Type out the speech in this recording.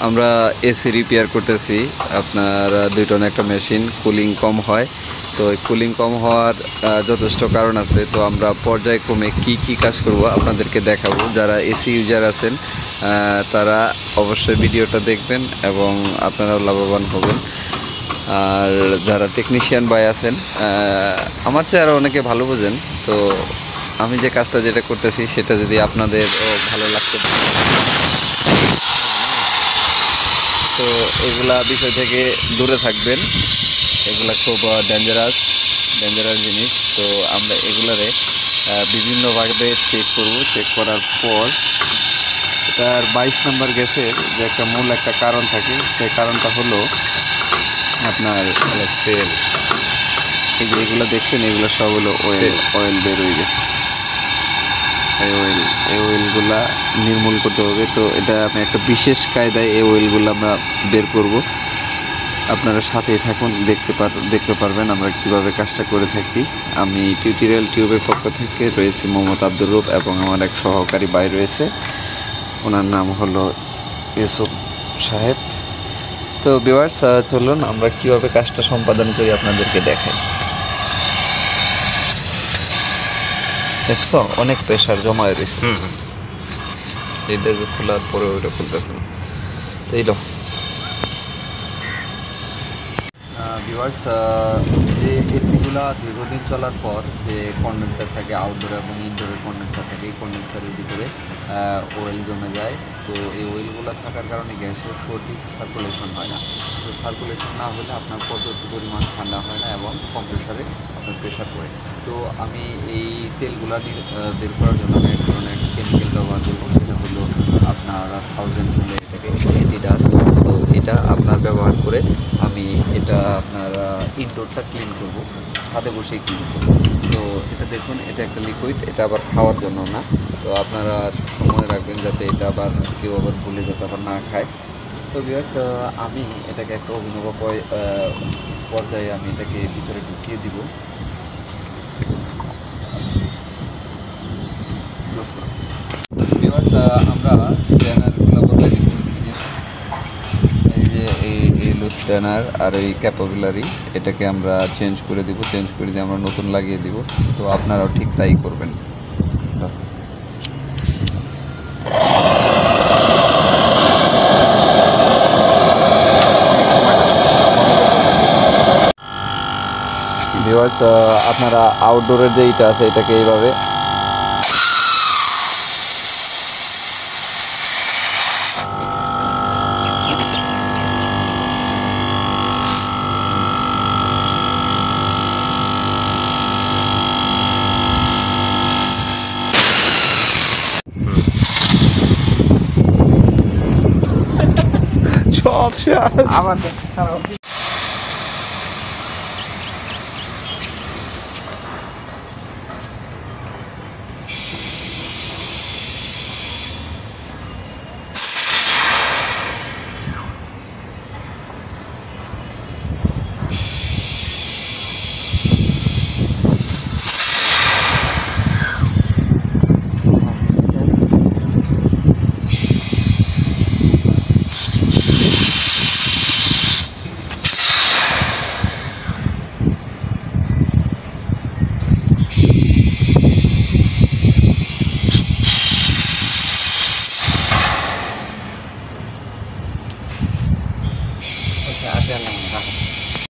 আমরা AC repair করতেছি। আপনার 2 টন একটা মেশিন, কুলিং কম হয়। তো এই কুলিং কম হওয়ার যথেষ্ট কারণ আছে। তো আমরা পর্যায়ক্রমে কি কাজ করব আপনাদেরকে দেখাবো। যারা এসি ইউজার আছেন তারা অবশ্যই ভিডিওটা দেখবেন এবং আপনারাও লাভবান হবেন। আর যারা টেকনিশিয়ান ভাই আছেন, আমার চেয়ে আরও অনেকে ভালো বোঝেন। তো আমি যে কাজটা যেটা করতেছি সেটা যদি আপনাদের ভালো লাগতে পারে, তো এগুলা বিষয় থেকে দূরে থাকবেন। এগুলা খুব ডেঞ্জারাস জিনিস। তো আমরা এগুলারে বিভিন্নভাবে চেক করব। চেক করার পর এটার 22 নম্বর গ্যাসের যে একটা মূল একটা কারণ থাকে, সেই কারণটা হলো আপনার তেল। এগুলো দেখছেন, এগুলো সব হলো অয়েল বের হয়ে গেছে। এই অয়েলগুলা নির্মূল করতে হবে। তো এটা আমি একটা বিশেষ কায়দায় এই অয়েলগুলো আমরা বের করব। আপনারা সাথেই থাকুন, দেখতে পারবেন আমরা কিভাবে কাজটা করে থাকি। আমি টিউটোরিয়াল টিউবের পক্ষ থেকে রয়েছি মোহাম্মদ আব্দুর রূপ, এবং আমার এক সহকারী ভাই রয়েছে, ওনার নাম হলো ইউসুফ সাহেব। তো ভিউয়ার্স, চলুন আমরা কিভাবে কাজটা সম্পাদন করি আপনাদেরকে দেখাই। দেখছো অনেক প্রেশার জমা হয়ে রয়েছে। এইটা যে খোলার পরে ওইটা খুলতেছে না। তো এই ভিউয়ার্স, যে এসিগুলা দীর্ঘদিন চলার পর যে কন্ডেন্সার থাকে, আউটডোর এবং ইনডোরের কন্ডেন্সার থাকে, এই কন্ডেন্সারের ভিতরে অয়েল জমে যায়। তো এই অয়েলগুলো থাকার কারণে গ্যাসের সঠিক সার্কুলেশন হয় না। তো সার্কুলেশন না হলে আপনার পর্যাপ্ত পরিমাণ ঠান্ডা হয় না এবং কম্প্রেসারে আপনার প্রেশার পড়ে। তো আমি এই তেলগুলা বের করার জন্য আমি এক ধরনের একটা কেমিক্যাল ব্যবহার করবো। সেটা হলো আপনার 1000 বলে এটাকে অ্যান্টিডাস্ট। তো এটা আপনার ব্যবহার করে আমি এটা আপনার ইনডোরটা ক্লিন করব, ছাদে বসে ক্লিন করব। তো এটা দেখুন, এটা একটা লিকুইড, এটা আবার খাওয়ার জন্য না। তো আপনারা মনে রাখবেন যাতে এটা আবার কেউ আবার ভুলে যাতে আবার না খায়। তো ভিউয়ার্স, আমি এটাকে একটা অভিনব পর্যায়ে আমি এটাকে ভিতরে ঢুকিয়ে দিব। ভিউয়ার্স, আমরা স্ক্যানারগুলো বদলে দিব। এই যে এই লুজ স্ক্যানার আর এই ক্যাপাবিলারি, এটাকে আমরা চেঞ্জ করে দিব। চেঞ্জ করে দিয়ে আমরা নতুন লাগিয়ে দিব। তো আপনারাও ঠিক তাই করবেন। ভিউয়ার্স, আপনারা আউটডোরের যে ইটা আছে এটাকে এইভাবে আমার আচ্ছা,